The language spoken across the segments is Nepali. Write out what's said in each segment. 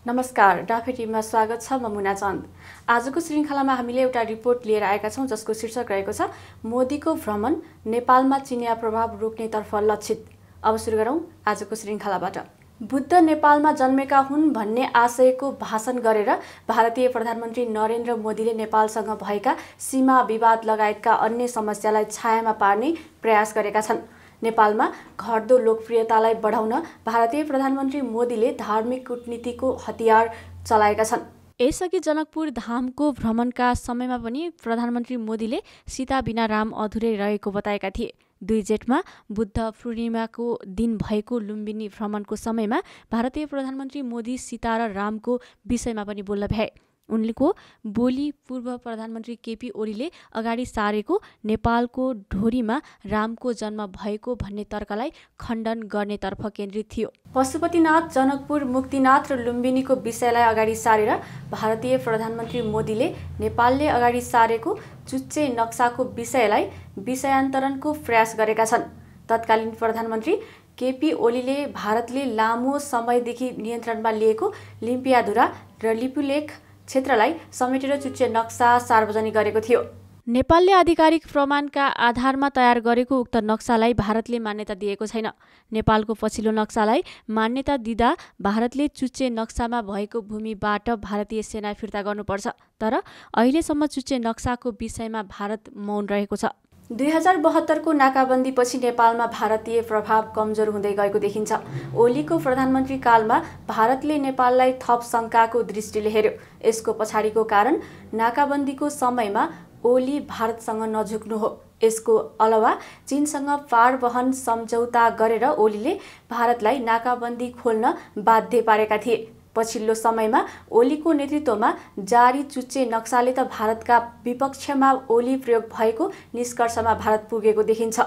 नमस्कार, डाफे टिभीमा स्वागत छ। म मुना चन्द। आजको श्रृङ्खलामा हामीले एउटा रिपोर्ट लिएर आएका छौँ जसको शीर्षक रहेको छ मोदीको भ्रमण नेपालमा चिनिया प्रभाव रोक्नेतर्फ लक्षित। अब सुरु गरौँ आजको श्रृङ्खलाबाट। बुद्ध नेपालमा जन्मेका हुन् भन्ने आशयको भाषण गरेर भारतीय प्रधानमन्त्री नरेन्द्र मोदीले नेपालसँग भएका सीमा विवाद लगायतका अन्य समस्यालाई छायामा पार्ने प्रयास गरेका छन्। नेपालमा घट्दो लोकप्रियतालाई बढाउन भारतीय प्रधानमन्त्री मोदीले धार्मिक कूटनीतिको हतियार चलाएका छन्। यसअघि जनकपुर धामको भ्रमणका समयमा पनि प्रधानमन्त्री मोदीले सीता बिना राम अधुरै रहेको बताएका थिए। 2 जेठमा बुद्ध पूर्णिमाको दिन भएको लुम्बिनी भ्रमणको समयमा भारतीय प्रधानमन्त्री मोदी सीता र रामको विषयमा पनि बोल्न भ्याए। उनको बोली पूर्व प्रधानमन्त्री केपी ओलीले अगाडि सारेको नेपालको ढोरीमा रामको जन्म भएको भन्ने तर्कलाई खण्डन गर्नेतर्फ केन्द्रित थियो। पशुपतिनाथ, जनकपुर, मुक्तिनाथ र लुम्बिनीको विषयलाई अगाडि सारेर भारतीय प्रधानमन्त्री मोदीले नेपालले अगाडि सारेको चुच्चे नक्साको विषयलाई विषयान्तरणको प्रयास गरेका छन्। तत्कालीन प्रधानमन्त्री केपी ओलीले भारतले लामो समयदेखि नियन्त्रणमा लिएको लिम्पियाधुरा र लिपुलेख क्षेत्रलाई समेटेर चुच्चे नक्सा सार्वजनिक गरेको थियो। नेपालले आधिकारिक प्रमाणका आधारमा तयार गरेको उक्त नक्सालाई भारतले मान्यता दिएको छैन। नेपालको पछिल्लो नक्सालाई मान्यता दिँदा भारतले चुच्चे नक्सामा भएको भूमिबाट भारतीय सेना फिर्ता गर्नुपर्छ। तर अहिलेसम्म चुच्चे नक्साको विषयमा भारत मौन रहेको छ। 2072 को नाकाबन्दीपछि नेपालमा भारतीय प्रभाव कमजोर हुँदै गएको देखिन्छ। ओलीको प्रधानमन्त्री कालमा भारतले नेपाललाई थप शङ्काको दृष्टिले हेर्यो। यसको पछाडिको कारण नाकाबन्दीको समयमा ओली भारतसँग नझुक्नु हो। यसको अलावा चीनसँग पारवहन सम्झौता गरेर ओलीले भारतलाई नाकाबन्दी खोल्न बाध्य पारेका थिए। पछिल्लो समयमा ओलीको नेतृत्वमा जारी चुच्चे नक्साले त भारतका विपक्षमा ओली प्रयोग भएको निष्कर्षमा भारत पुगेको देखिन्छ।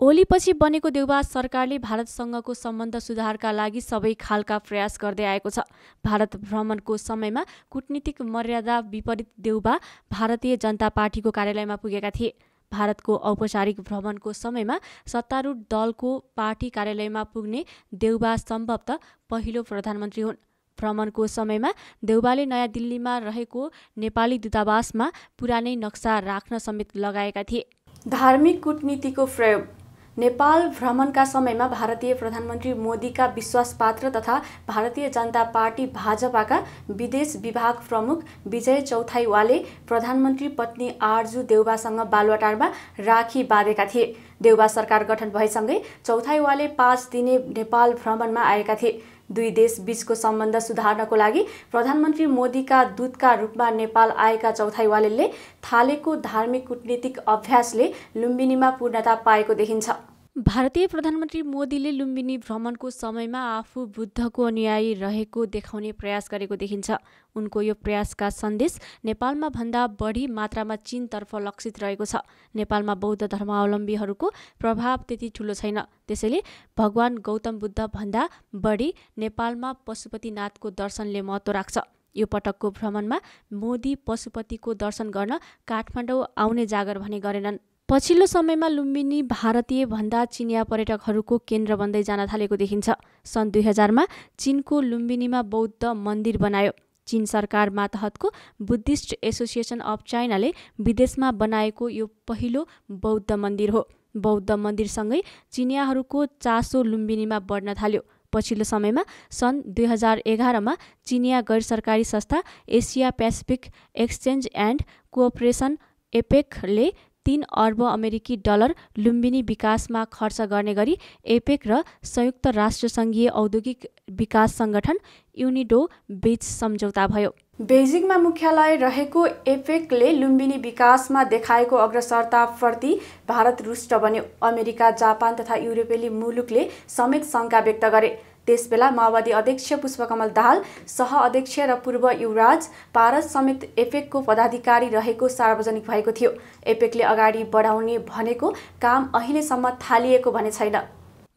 ओलीपछि बनेको देउबा सरकारले भारतसँगको सम्बन्ध सुधारका लागि सबै खालका प्रयास गर्दै आएको छ। भारत भ्रमणको समयमा कूटनीतिक मर्यादा विपरीत देउबा भारतीय जनता पार्टीको कार्यालयमा पुगेका थिए। भारतको औपचारिक भ्रमणको समयमा सत्तारूढ दलको पार्टी कार्यालयमा पुग्ने देउबा सम्भवतः पहिलो प्रधानमन्त्री हुन्। भ्रमणको समयमा देउबाले नयाँ दिल्लीमा रहेको नेपाली दूतावासमा पुरानै नक्सा राख्न समेत लगाएका थिए। धार्मिक कूटनीतिको प्रयोग। नेपाल भ्रमणका समयमा भारतीय प्रधानमन्त्री मोदीका विश्वासपात्र तथा भारतीय जनता पार्टी भाजपाका विदेश विभाग प्रमुख विजय चौथाइवाले प्रधानमन्त्री पत्नी आरजु देउबासँग बालुवाटारमा राखी बाँधेका थिए। देउबा सरकार गठन भएसँगै चौथाइवाले 5 दिने नेपाल भ्रमणमा आएका थिए। 2 देश बीचको सम्बन्ध सुधार्नको लागि प्रधानमन्त्री मोदीका दूतका रूपमा नेपाल आएका चौथाइवाले थालेको धार्मिक कूटनीतिक अभ्यासले लुम्बिनीमा पूर्णता पाएको देखिन्छ। भारतीय प्रधानमन्त्री मोदीले लुम्बिनी भ्रमणको समयमा आफू बुद्धको अनुयायी रहेको देखाउने प्रयास गरेको देखिन्छ। उनको यो प्रयासका सन्देश नेपालमा भन्दा बढी मात्रामा चीनतर्फ लक्षित रहेको छ। नेपालमा बौद्ध धर्मावलम्बीहरूको प्रभाव त्यति ठुलो छैन। त्यसैले भगवान गौतम बुद्ध भन्दा बढी नेपालमा पशुपतिनाथको दर्शनले महत्त्व राख्छ। यो पटकको भ्रमणमा मोदी पशुपतिको दर्शन गर्न काठमाडौँ आउने जागर भने गरेनन्। पछिल्लो समयमा लुम्बिनी भारतीय भन्दा चिनिया पर्यटकहरूको केन्द्र बन्दै जान थालेको देखिन्छ। सन् 2000मा चीनको लुम्बिनीमा बौद्ध मन्दिर बनायो। चीन सरकार मातहतको बुद्धिस्ट एसोसिएसन अफ चाइनाले विदेशमा बनाएको यो पहिलो बौद्ध मन्दिर हो। बौद्ध मन्दिरसँगै चिनियाहरूको चासो लुम्बिनीमा बढ्न थाल्यो। पछिल्लो समयमा सन् 2011मा चिनिया गैर सरकारी संस्था Asia Pacific exchange and cooperation एपेकले 3 अर्ब अमेरिकी डलर लुम्बिनी विकासमा खर्च गर्ने गरी एपेक र संयुक्त राष्ट्रसङ्घीय औद्योगिक विकास सङ्गठन युनिडो बीच सम्झौता भयो। बेजिङमा मुख्यालय रहेको एपेकले लुम्बिनी विकासमा देखाएको अग्रसरताप्रति भारत रुष्ट बन्यो। अमेरिका, जापान तथा युरोपेली मुलुकले समेत शङ्का व्यक्त गरे। त्यसबेला माओवादी अध्यक्ष पुष्पकमल दाहाल, सह अध्यक्ष र पूर्व युवराज पारस समेत एपेकको पदाधिकारी रहेको सार्वजनिक भएको थियो। एपेकले अगाडि बढाउने भनेको काम अहिलेसम्म थालिएको भने छैन।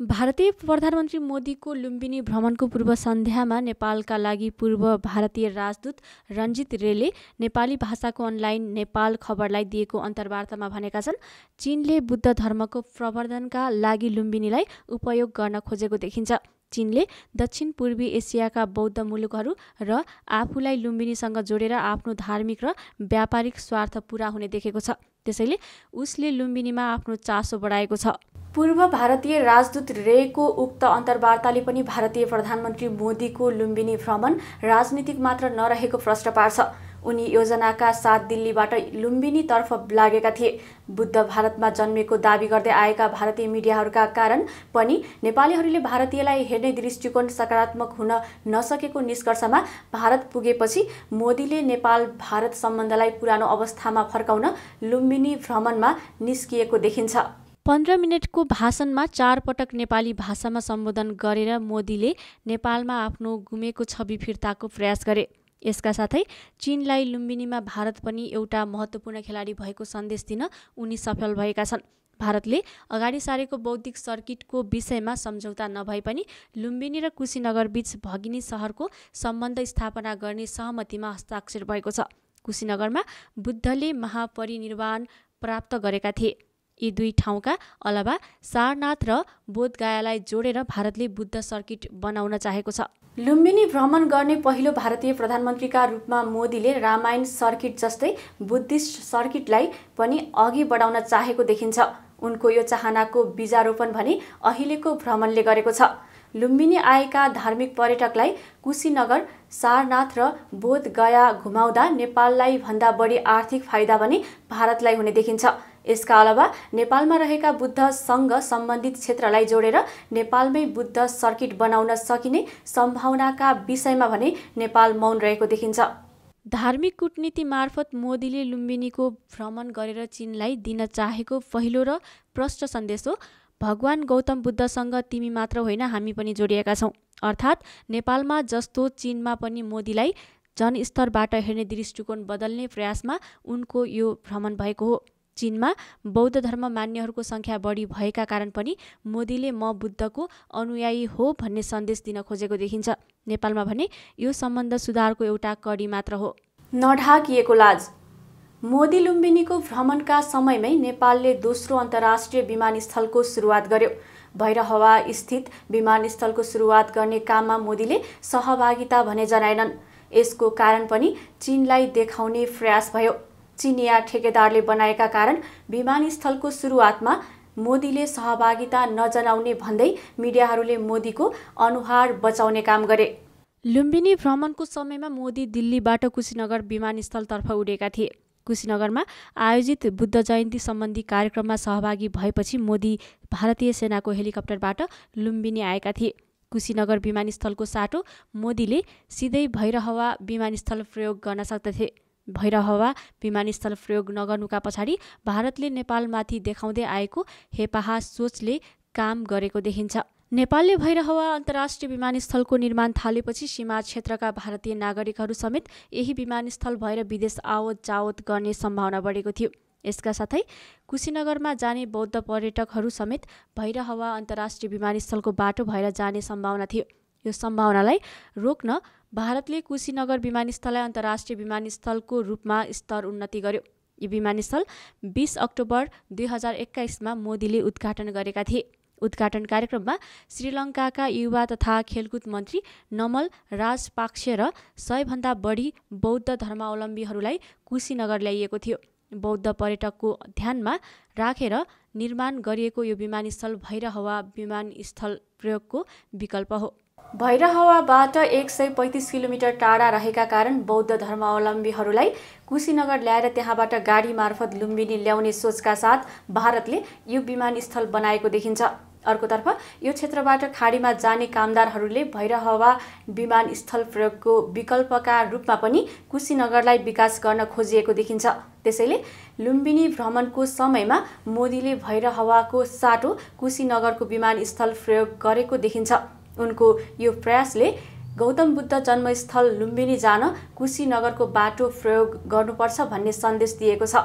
भारतीय प्रधानमन्त्री मोदीको लुम्बिनी भ्रमणको पूर्व सन्ध्यामा नेपालका लागि पूर्व भारतीय राजदूत रञ्जित रेले नेपाली भाषाको अनलाइन नेपाल खबरलाई दिएको अन्तर्वार्तामा भनेका छन्, चीनले बुद्ध धर्मको प्रवर्धनका लागि लुम्बिनीलाई उपयोग गर्न खोजेको देखिन्छ। चीनले दक्षिण पूर्वी एसियाका बौद्ध मुलुकहरू र आफूलाई लुम्बिनीसँग जोडेर आफ्नो धार्मिक र व्यापारिक स्वार्थ पूरा हुने देखेको छ। त्यसैले उसले लुम्बिनीमा आफ्नो चासो बढाएको छ। पूर्व भारतीय राजदूत रेको उक्त अन्तर्वार्ताले पनि भारतीय प्रधानमन्त्री मोदीको लुम्बिनी भ्रमण राजनीतिक मात्र नरहेको प्रश्न पार्छ। उनी योजनाका साथ दिल्लीबाट लुम्बिनीतर्फ लागेका थिए। बुद्ध भारतमा जन्मेको दाबी गर्दै आएका भारतीय मिडियाहरूका कारण पनि नेपालीहरूले भारतीयलाई हेर्ने दृष्टिकोण सकारात्मक हुन नसकेको निष्कर्षमा भारत पुगेपछि मोदीले नेपाल भारत सम्बन्धलाई पुरानो अवस्थामा फर्काउन लुम्बिनी भ्रमणमा निस्किएको देखिन्छ। 15 मिनटको भाषणमा 4 पटक नेपाली भाषामा सम्बोधन गरेर मोदीले नेपालमा आफ्नो गुमेको छवि फिर्ताको प्रयास गरे। यसका साथै चीनलाई लुम्बिनीमा भारत पनि एउटा महत्त्वपूर्ण खेलाडी भएको सन्देश दिन उनी सफल भएका छन्। भारतले अगाडि सारेको बौद्धिक सर्किटको विषयमा सम्झौता नभए पनि लुम्बिनी र कुशीनगर बीच भगिनी सहरको सम्बन्ध स्थापना गर्ने सहमतिमा हस्ताक्षर भएको छ। कुशीनगरमा बुद्धले महापरिनिर्वाण प्राप्त गरेका थिए। यी दुई ठाउँका अलावा सारनाथ र बोधगयालाई जोडेर भारतले बुद्ध सर्किट बनाउन चाहेको छ। लुम्बिनी भ्रमण गर्ने पहिलो भारतीय प्रधानमन्त्रीका रूपमा मोदीले रामायण सर्किट जस्तै बुद्धिस्ट सर्किटलाई पनि अघि बढाउन चाहेको देखिन्छ। उनको यो चाहनाको बीजारोपण भने अहिलेको भ्रमणले गरेको छ। लुम्बिनी आएका धार्मिक पर्यटकलाई कुशीनगर, सारनाथ र बोधगया घुमाउँदा नेपाललाई भन्दा बढी आर्थिक फाइदा भने भारतलाई हुने देखिन्छ। यसका अलावा नेपालमा रहेका बुद्धसँग सम्बन्धित क्षेत्रलाई जोडेर नेपालमै बुद्ध सर्किट बनाउन सकिने सम्भावनाका विषयमा भने नेपाल मौन रहेको देखिन्छ। धार्मिक कूटनीति मार्फत मोदीले लुम्बिनीको भ्रमण गरेर चीनलाई दिन चाहेको पहिलो र प्रष्ट सन्देश हो, भगवान गौतम बुद्धसँग तिमी मात्र होइन हामी पनि जोडिएका छौँ। अर्थात् नेपालमा जस्तो चीनमा पनि मोदीलाई जनस्तरबाट हेर्ने दृष्टिकोण बदल्ने प्रयासमा उनको यो भ्रमण भएको हो। चीनमा बौद्ध धर्म मान्यहरूको सङ्ख्या बढी भएका कारण पनि मोदीले म बुद्धको अनुयायी हो भन्ने सन्देश दिन खोजेको देखिन्छ। नेपालमा भने यो सम्बन्ध सुधारको एउटा कडी मात्र हो। नढाकिएको लाज। मोदी लुम्बिनीको भ्रमणका समयमै नेपालले दोस्रो अन्तर्राष्ट्रिय विमानस्थलको सुरुवात गर्यो। भैरहवा स्थित विमानस्थलको सुरुवात गर्ने काममा मोदीले सहभागिता भने जनाएनन्। यसको कारण पनि चीनलाई देखाउने प्रयास भयो। चीनिया ठेकेदारले बनाएका कारण विमानस्थलको सुरुवातमा मोदीले सहभागिता नजनाउने भन्दै मिडियाहरूले मोदीको अनुहार बचाउने काम गरे। लुम्बिनी भ्रमणको समयमा मोदी दिल्लीबाट कुशीनगर विमानस्थलतर्फ उडेका थिए। कुशीनगरमा आयोजित बुद्ध जयन्ती सम्बन्धी कार्यक्रममा सहभागी भएपछि मोदी भारतीय सेनाको हेलिकप्टरबाट लुम्बिनी आएका थिए। कुशीनगर विमानस्थलको साटो मोदीले सिधै भैरहवा विमानस्थल प्रयोग गर्न सक्दथे। भैरहवा विमानस्थल प्रयोग नगर्नुका पछाडि भारतले नेपालमाथि देखाउँदै आएको हेपाहा सोचले काम गरेको देखिन्छ। नेपालले भैरहवा अन्तर्राष्ट्रिय विमानस्थलको निर्माण थालेपछि सीमा क्षेत्रका भारतीय नागरिकहरू समेत यही विमानस्थल भएर विदेश आवत जावत गर्ने सम्भावना बढेको थियो। यसका साथै कुशीनगरमा जाने बौद्ध पर्यटकहरू समेत भैरहवा अन्तर्राष्ट्रिय विमानस्थलको बाटो भएर जाने सम्भावना थियो। यो सम्भावनालाई रोक्न भारतले कुशीनगर विमानस्थललाई अन्तर्राष्ट्रिय विमानस्थलको रूपमा स्तर उन्नति गर्यो। यो विमानस्थल 20 अक्टोबर 2021मा मोदीले उद्घाटन गरेका थिए। उद्घाटन कार्यक्रममा श्रीलङ्काका युवा तथा खेलकुद मन्त्री नमल राजपाक्से र 100भन्दा बढी बौद्ध धर्मावलम्बीहरूलाई कुशीनगर ल्याइएको थियो। बौद्ध पर्यटकको ध्यानमा राखेर निर्माण गरिएको यो विमानस्थल भैरहवा विमानस्थल प्रयोगको विकल्प हो। भैरहवाबाट 135 किलोमिटर टाढा रहेका कारण बौद्ध धर्मावलम्बीहरूलाई कुशीनगर ल्याएर त्यहाँबाट गाडी मार्फत लुम्बिनी ल्याउने सोचका साथ भारतले यो विमानस्थल बनाएको देखिन्छ। अर्कोतर्फ यो क्षेत्रबाट खाडीमा जाने कामदारहरूले भैरहवा विमानस्थल प्रयोगको विकल्पका रूपमा पनि कुशीनगरलाई विकास गर्न खोजिएको देखिन्छ। त्यसैले लुम्बिनी भ्रमणको समयमा मोदीले भैरहवाको साटो कुशीनगरको विमानस्थल प्रयोग गरेको देखिन्छ। उनको यो प्रयासले गौतम बुद्ध जन्मस्थल लुम्बिनी जान कुशीनगरको बाटो प्रयोग गर्नुपर्छ भन्ने सन्देश दिएको छ।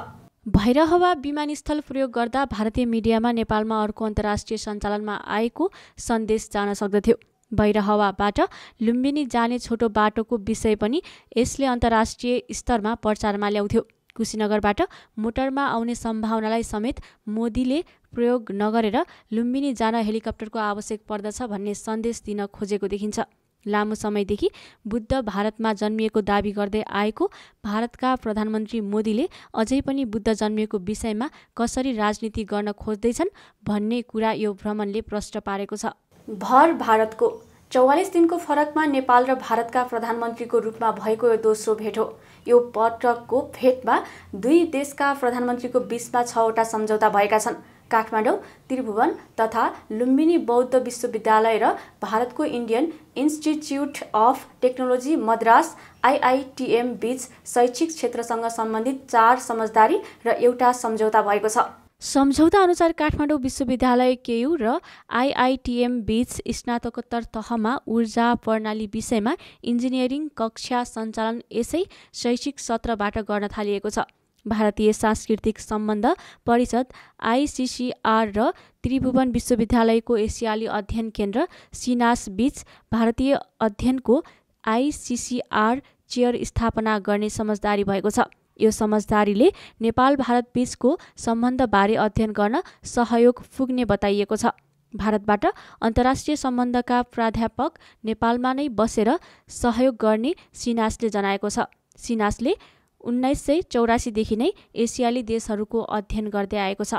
भैरहवा विमानस्थल प्रयोग गर्दा भारतीय मिडियामा नेपालमा अर्को अन्तर्राष्ट्रिय सञ्चालनमा आएको सन्देश जान सक्दथ्यो। भैरहवाबाट लुम्बिनी जाने छोटो बाटोको विषय पनि यसले अन्तर्राष्ट्रिय स्तरमा प्रचारमा ल्याउँथ्यो। कुशीनगरबाट मोटरमा आउने सम्भावनालाई समेत मोदीले प्रयोग नगरेर लुम्बिनी जान हेलिकप्टरको आवश्यक पर्दछ भन्ने सन्देश दिन खोजेको देखिन्छ। लामो समयदेखि बुद्ध भारतमा जन्मिएको दाबी गर्दै आएको भारतका प्रधानमन्त्री मोदीले अझै पनि बुद्ध जन्मिएको विषयमा कसरी राजनीति गर्न खोज्दैछन् भन्ने कुरा यो भ्रमणले प्रश्न पारेको छ। भर भारतको 44 दिनको फरकमा नेपाल र भारतका प्रधानमन्त्रीको रूपमा भएको यो दोस्रो भेट हो। यो पटकको भेटमा दुई देशका प्रधानमन्त्रीको बीचमा 6वटा सम्झौता भएका छन्। काठमाडौँ, त्रिभुवन तथा लुम्बिनी बौद्ध विश्वविद्यालय र भारतको Indian institute of technology Madras IITM बीच शैक्षिक क्षेत्रसँग सम्बन्धित 4 समझदारी र एउटा सम्झौता भएको छ। सम्झौता अनुसार काठमाडौँ विश्वविद्यालय KU र IITM बीच स्नातकोत्तर तहमा ऊर्जा प्रणाली विषयमा इन्जिनियरिङ कक्षा सञ्चालन यसै शैक्षिक सत्रबाट गर्न थालिएको छ। भारतीय सांस्कृतिक सम्बन्ध परिषद ICCR र त्रिभुवन विश्वविद्यालयको एसियाली अध्ययन केन्द्र सिनास बीच भारतीय अध्ययनको ICCR चेयर स्थापना गर्ने समझदारी भएको छ। यो समझदारीले नेपाल भारत बीचको सम्बन्धबारे अध्ययन गर्न सहयोग पुग्ने बताइएको छ। भारतबाट अन्तर्राष्ट्रिय सम्बन्धका प्राध्यापक नेपालमा नै बसेर सहयोग गर्ने सिनासले जनाएको छ। सिनासले 1984 देखि नै एसियाली देशहरूको अध्ययन गर्दै आएको छ।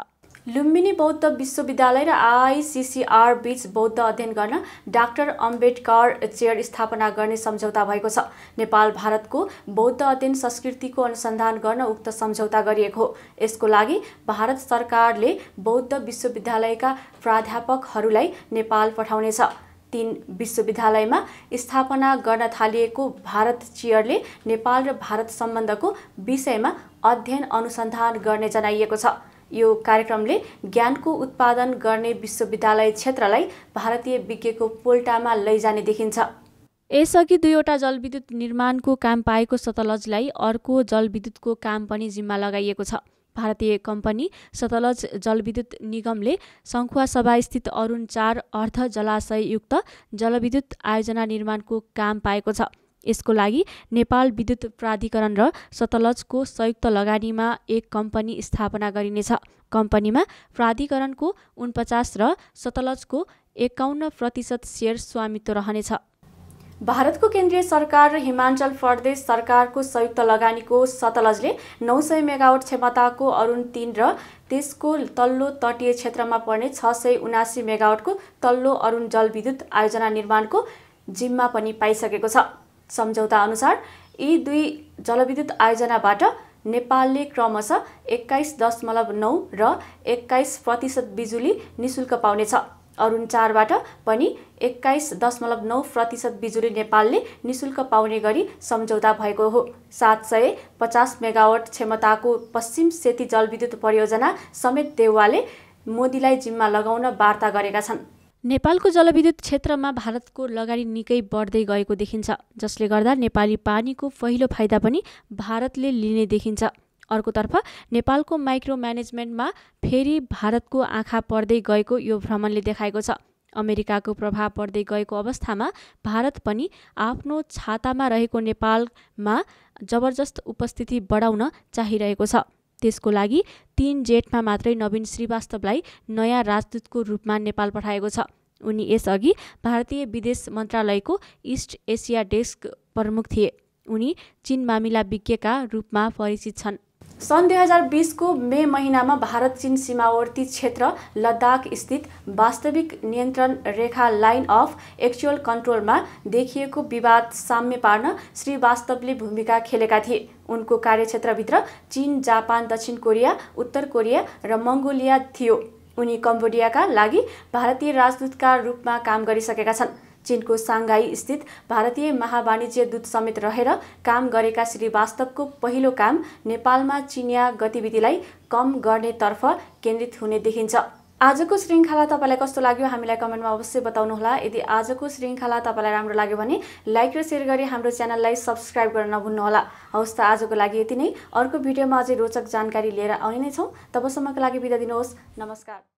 लुम्बिनी बौद्ध विश्वविद्यालय र ICCR बीच बौद्ध अध्ययन गर्न डाक्टर अम्बेडकर चेयर स्थापना गर्ने सम्झौता भएको छ। नेपाल भारतको बौद्ध अध्ययन संस्कृतिको अनुसन्धान गर्न उक्त सम्झौता गरिएको हो। यसको लागि भारत सरकारले बौद्ध विश्वविद्यालयका प्राध्यापकहरूलाई नेपाल पठाउनेछ। 3 विश्वविद्यालयमा स्थापना गर्न थालिएको भारत चेयरले नेपाल र भारत सम्बन्धको विषयमा अध्ययन अनुसन्धान गर्ने जनाइएको छ। यो कार्यक्रमले ज्ञानको उत्पादन गर्ने विश्वविद्यालय क्षेत्रलाई भारतीय विज्ञको पोल्टामा लैजाने देखिन्छ। यसअघि 2वटा जलविद्युत निर्माणको काम पाएको सतलजलाई अर्को जलविद्युतको काम पनि जिम्मा लगाइएको छ। भारतीय कम्पनी सतलज जलविद्युत निगमले सङ्खुवासभा स्थित अरुण 4 अर्ध जलाशययुक्त जलविद्युत आयोजना निर्माणको काम पाएको छ। यसको लागि नेपाल विद्युत प्राधिकरण र सतलजको संयुक्त लगानीमा एक कम्पनी स्थापना गरिनेछ। कम्पनीमा प्राधिकरणको 49 र सतलजको 51% सेयर स्वामित्व रहनेछ। भारतको केन्द्रीय सरकार र हिमाचल प्रदेश सरकारको संयुक्त लगानीको सतलजले 900 मेगावाट क्षमताको अरुण 3 र त्यसको तल्लो तटीय क्षेत्रमा पर्ने 679 मेगावाटको तल्लो अरुण जलविद्युत आयोजना निर्माणको जिम्मा पनि पाइसकेको छ। सम्झौता अनुसार यी दुई जलविद्युत आयोजनाबाट नेपालले क्रमशः 21.9 र 21% बिजुली निशुल्क पाउनेछ। अरुण 4बाट पनि 21.9% बिजुली नेपालले निशुल्क पाउने गरी सम्झौता भएको हो। 750 मेगावाट क्षमताको पश्चिम सेती जलविद्युत परियोजना समेत देउवाले मोदीलाई जिम्मा लगाउन वार्ता गरेका छन्। नेपालको जलविद्युत क्षेत्रमा भारतको लगानी निकै बढ्दै गएको देखिन्छ, जसले गर्दा नेपाली पानीको पहिलो फाइदा पनि भारतले लिने देखिन्छ। अर्कोतर्फ नेपालको माइक्रो म्यानेजमेन्टमा फेरि भारतको आँखा पर्दै गएको यो भ्रमणले देखाएको छ। अमेरिकाको प्रभाव बढ्दै गएको अवस्थामा भारत पनि आफ्नो छातामा रहेको नेपालमा जबरजस्त उपस्थिति बढाउन चाहिरहेको छ। त्यसको लागि 3 जेठमा मात्रै नवीन श्रीवास्तवलाई नयाँ राजदूतको रूपमा नेपाल पठाएको छ। उनी यसअघि भारतीय विदेश मन्त्रालयको इस्ट एसिया डेस्क प्रमुख थिए। उनी चीन मामिला विज्ञका रूपमा परिचित छन्। सन् 2020 को मे महिनामा भारत चीन सीमावर्ती क्षेत्र लद्दाख स्थित वास्तविक नियन्त्रण रेखा लाइन अफ एक्चुअल कन्ट्रोलमा देखिएको विवाद साम्य पार्न श्रीवास्तवले भूमिका खेलेका थिए। उनको कार्यक्षेत्रभित्र चीन, जापान, दक्षिण कोरिया, उत्तर कोरिया र मङ्गोलिया थियो। उनी कम्बोडियाका लागि भारतीय राजदूतका रूपमा काम गरिसकेका छन्। चीनको साङ्घाई स्थित भारतीय महावाणिज्य दूत समेत रहेर काम गरेका श्रीवास्तवको पहिलो काम नेपालमा चिनिया गतिविधिलाई कम गर्नेतर्फ केन्द्रित हुने देखिन्छ। आजको श्रृङ्खला तपाईँलाई कस्तो लाग्यो हामीलाई कमेन्टमा अवश्य बताउनुहोला। यदि आजको श्रृङ्खला तपाईँलाई राम्रो लाग्यो भने लाइक र सेयर गरी हाम्रो च्यानललाई सब्स्क्राइब गर्न नभुल्नुहोला। हवस् त आजको लागि यति नै। अर्को भिडियोमा अझै रोचक जानकारी लिएर आउने नै छौँ। तबसम्मको लागि बिदा दिनुहोस्। नमस्कार।